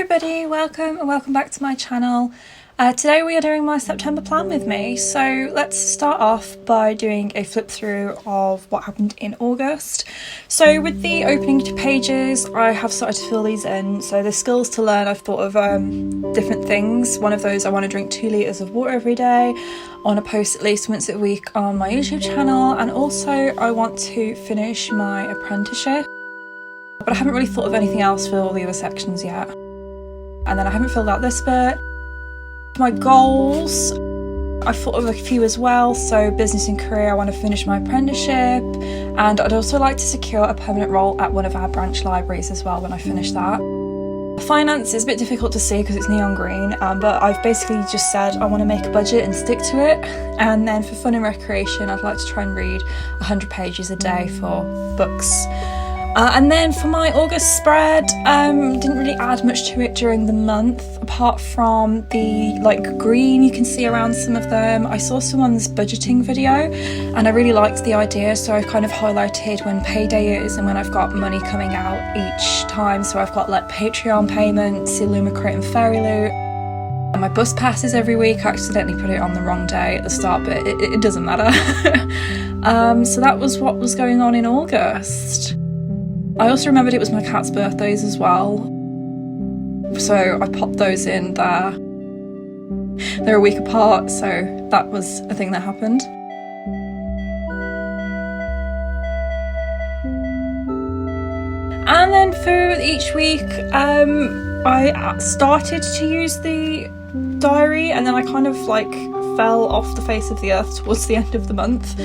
everybody, welcome and welcome back to my channel. Today we are doing my September plan with me, so let's start off by doing a flip through of what happened in August. So with the opening pages, I have started to fill these in. So the skills to learn, I've thought of different things. One of those, I want to drink 2 litres of water every day. I want to post at least once a week on my YouTube channel, and also I want to finish my apprenticeship. But I haven't really thought of anything else for all the other sections yet. And then I haven't filled out this bit. My goals, I've thought of a few as well. So business and career, I want to finish my apprenticeship, and I'd also like to secure a permanent role at one of our branch libraries as well when I finish that. Finance is a bit difficult to see because it's neon green, but I've basically just said I want to make a budget and stick to it. And then for fun and recreation, I'd like to try and read 100 pages a day for books. And then for my August spread, didn't really add much to it during the month, apart from the green you can see around some of them. I saw someone's budgeting video and I really liked the idea, so I've kind of highlighted when payday is and when I've got money coming out each time. So I've got like Patreon payments, Illumicrate and Fairy Loot. And my bus passes every week. I accidentally put it on the wrong day at the start, but it doesn't matter. So that was what was going on in August. I also remembered it was my cat's birthdays as well, so I popped those in there. They're a week apart, so that was a thing that happened. And then for each week, I started to use the diary, and then I kind of fell off the face of the earth towards the end of the month.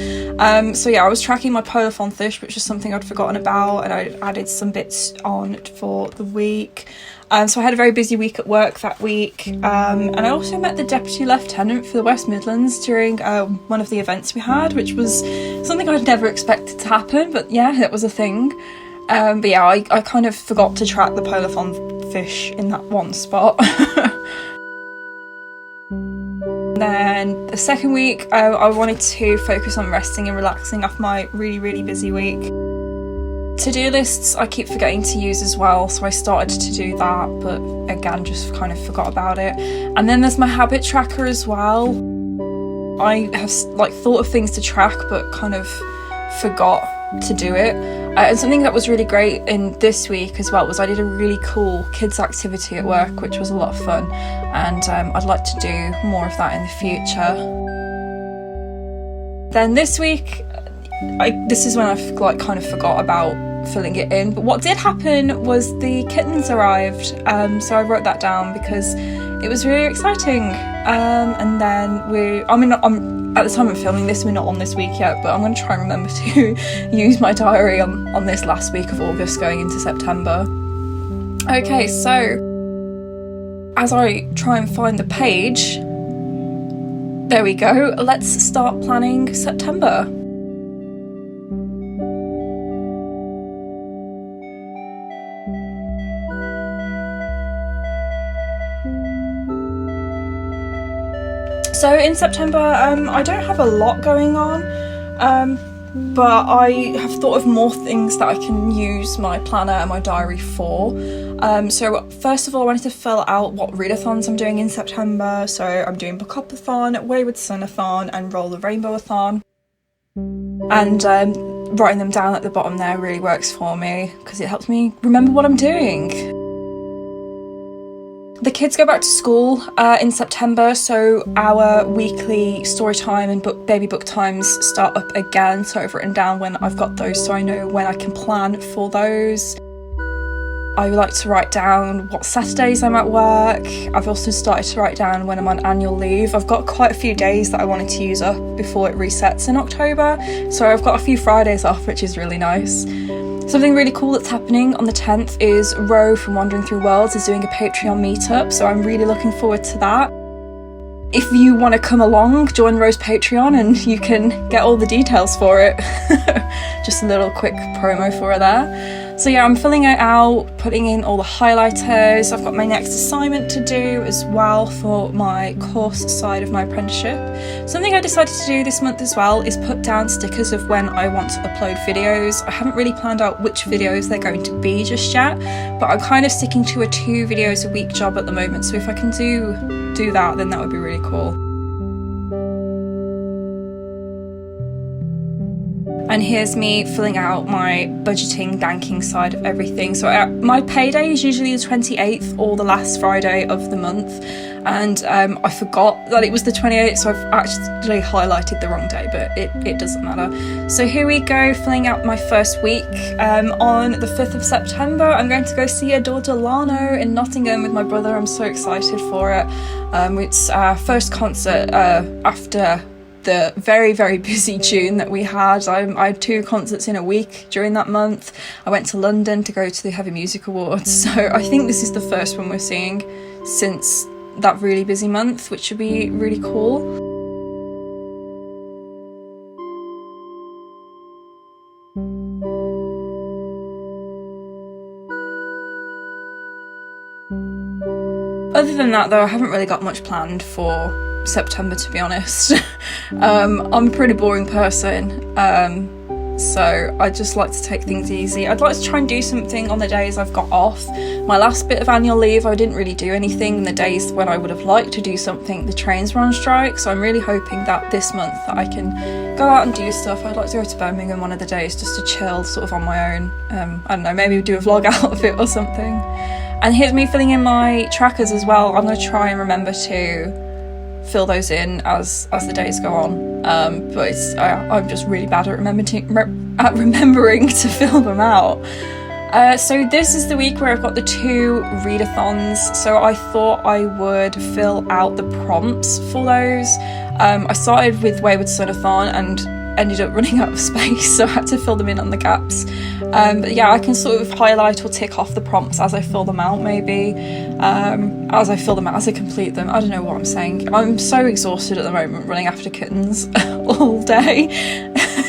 So yeah, I was tracking my polar-thon fish, which was something I'd forgotten about, and I added some bits on for the week. So I had a very busy week at work that week, and I also met the Deputy Lieutenant for the West Midlands during one of the events we had, which was something I'd never expected to happen, but yeah, it was a thing. But yeah, I kind of forgot to track the polar-thon fish in that one spot. Then the second week, I wanted to focus on resting and relaxing after my really busy week. To-do lists I keep forgetting to use as well, so I started to do that, but again just kind of forgot about it. And then there's my habit tracker as well. I have thought of things to track but kind of forgot to do it. And something that was really great in this week as well was I did a really cool kids activity at work, which was a lot of fun, and I'd like to do more of that in the future. Then this week, this is when I kind of forgot about filling it in, but what did happen was the kittens arrived, so I wrote that down because it was really exciting. And then at the time of filming this, we're not on this week yet, but I'm going to try and remember to use my diary on this last week of August going into September. Okay, so as I try and find the page, there we go, let's start planning September. So in September, I don't have a lot going on, but I have thought of more things that I can use my planner and my diary for. So first of all, I wanted to fill out what readathons I'm doing in September. So I'm doing Bookathon, Wayward Son-a-thon and Roll the Rainbow-a-thon. And writing them down at the bottom there really works for me because it helps me remember what I'm doing. The kids go back to school in September, so our weekly story time and baby book times start up again. So I've written down when I've got those so I know when I can plan for those. I like to write down what Saturdays I'm at work. I've also started to write down when I'm on annual leave. I've got quite a few days that I wanted to use up before it resets in October, so I've got a few Fridays off, which is really nice. Something really cool that's happening on the 10th is Ro from Wandering Through Worlds is doing a Patreon meetup, so I'm really looking forward to that. If you want to come along, join Ro's Patreon and you can get all the details for it. Just a little quick promo for her there. So yeah, I'm filling it out, putting in all the highlighters. I've got my next assignment to do as well for my course side of my apprenticeship. Something I decided to do this month as well is put down stickers of when I want to upload videos. I haven't really planned out which videos they're going to be just yet, but I'm kind of sticking to a 2 videos a week job at the moment, so if I can do that, then that would be really cool. And here's me filling out my budgeting, banking side of everything. So my payday is usually the 28th or the last Friday of the month. And I forgot that it was the 28th, so I've actually highlighted the wrong day, but it doesn't matter. So here we go, filling out my first week. On the 5th of September, I'm going to go see Adore Delano in Nottingham with my brother. I'm so excited for it. It's our first concert after the very, very busy June that we had. I had 2 concerts in a week during that month. I went to London to go to the Heavy Music Awards, so I think this is the first one we're seeing since that really busy month, which should be really cool. Other than that though, I haven't really got much planned for September, to be honest. I'm a pretty boring person, so I just like to take things easy. I'd like to try and do something on the days I've got off. My last bit of annual leave, I didn't really do anything, and the days when I would have liked to do something, the trains were on strike, so I'm really hoping that this month that I can go out and do stuff. I'd like to go to Birmingham one of the days just to chill sort of on my own. I don't know, maybe do a vlog out of it or something. And here's me filling in my trackers as well. I'm going to try and remember to fill those in as the days go on, but I'm just really bad at remembering to fill them out. So this is the week where I've got the 2 readathons, so I thought I would fill out the prompts for those. I started with Wayward Sunathon and ended up running out of space, so I had to fill them in on the gaps. But yeah, I can sort of highlight or tick off the prompts as I fill them out, maybe. As I complete them. I don't know what I'm saying. I'm so exhausted at the moment running after kittens all day.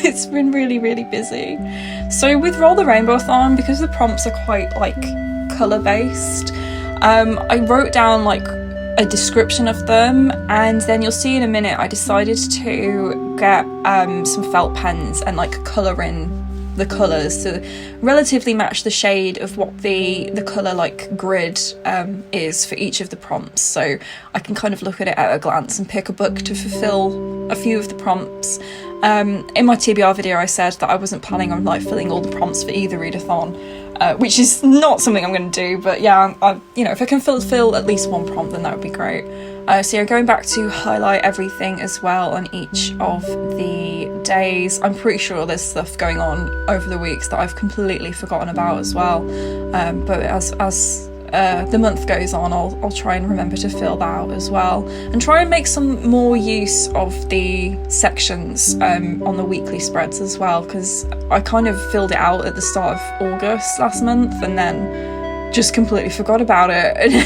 It's been really, really busy. So with Roll the Rainbow-thon, because the prompts are quite like colour based, I wrote down like a description of them, and then you'll see in a minute I decided to get some felt pens and like colour in the colours to relatively match the shade of what the colour like grid is for each of the prompts, so I can kind of look at it at a glance and pick a book to fulfill a few of the prompts. In my TBR video I said that I wasn't planning on like filling all the prompts for either readathon, which is not something I'm going to do, but yeah, you know, if I can fill at least one prompt, then that would be great. So yeah, going back to highlight everything as well on each of the days. I'm pretty sure there's stuff going on over the weeks that I've completely forgotten about as well, but as the month goes on, I'll try and remember to fill that out as well, and try and make some more use of the sections on the weekly spreads as well, because I kind of filled it out at the start of August last month and then just completely forgot about it.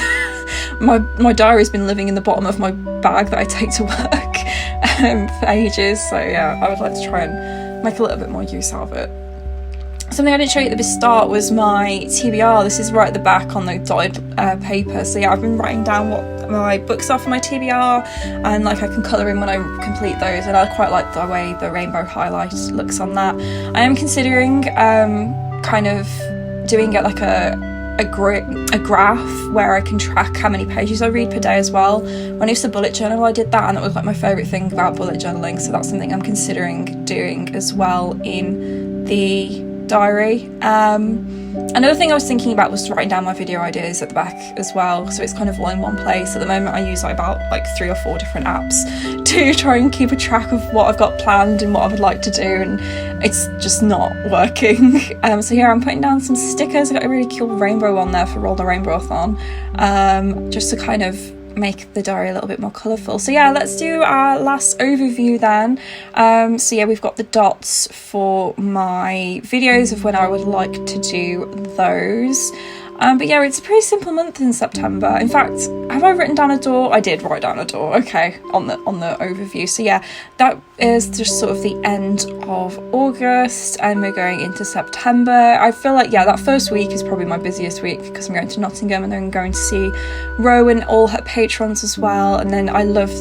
My diary's been living in the bottom of my bag that I take to work for ages, so yeah, I would like to try and make a little bit more use out of it. Something I didn't show you at the start was my TBR. This is right at the back on the dotted paper. So yeah, I've been writing down what my books are for my TBR, and like I can colour in when I complete those, and I quite like the way the rainbow highlight looks on that. I am considering kind of doing it like a graph where I can track how many pages I read per day as well. When I used to bullet journal, I did that, and that was like my favourite thing about bullet journaling, so that's something I'm considering doing as well in the diary. Another thing I was thinking about was writing down my video ideas at the back as well, so it's kind of all in one place. At the moment I use about 3 or 4 different apps to try and keep a track of what I've got planned and what I would like to do, and it's just not working. So here I'm putting down some stickers. I got a really cool rainbow on there for Roll the Rainbow-a-thon, just to kind of make the diary a little bit more colourful. So yeah, let's do our last overview then. So yeah, we've got the dots for my videos of when I would like to do those. But yeah, it's a pretty simple month in September. In fact, have I written down a door? I did write down a door, okay, on the overview. So yeah, that is just sort of the end of August, and we're going into September. I feel like, yeah, that first week is probably my busiest week because I'm going to Nottingham and then I'm going to see Ro and all her patrons as well. And then I love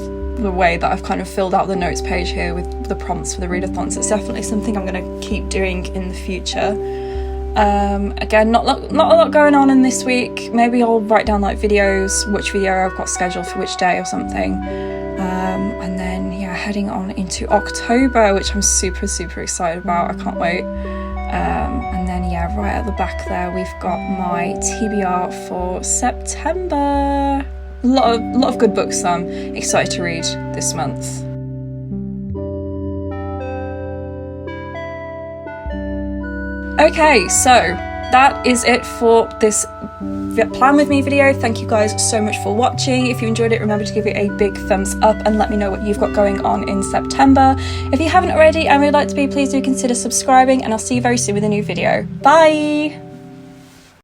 the way that I've kind of filled out the notes page here with the prompts for the readathons. It's definitely something I'm going to keep doing in the future. Again, not a lot going on in this week. Maybe I'll write down like videos, which video I've got scheduled for which day or something. And then yeah, heading on into October, which I'm super excited about. I can't wait. And then yeah, right at the back there we've got my TBR for September. A lot of good books that I'm excited to read this month. Okay, so that is it for this plan with me video. Thank you guys so much for watching. If you enjoyed it, remember to give it a big thumbs up and let me know what you've got going on in September. If you haven't already and would like to be, please do consider subscribing, and I'll see you very soon with a new video. Bye!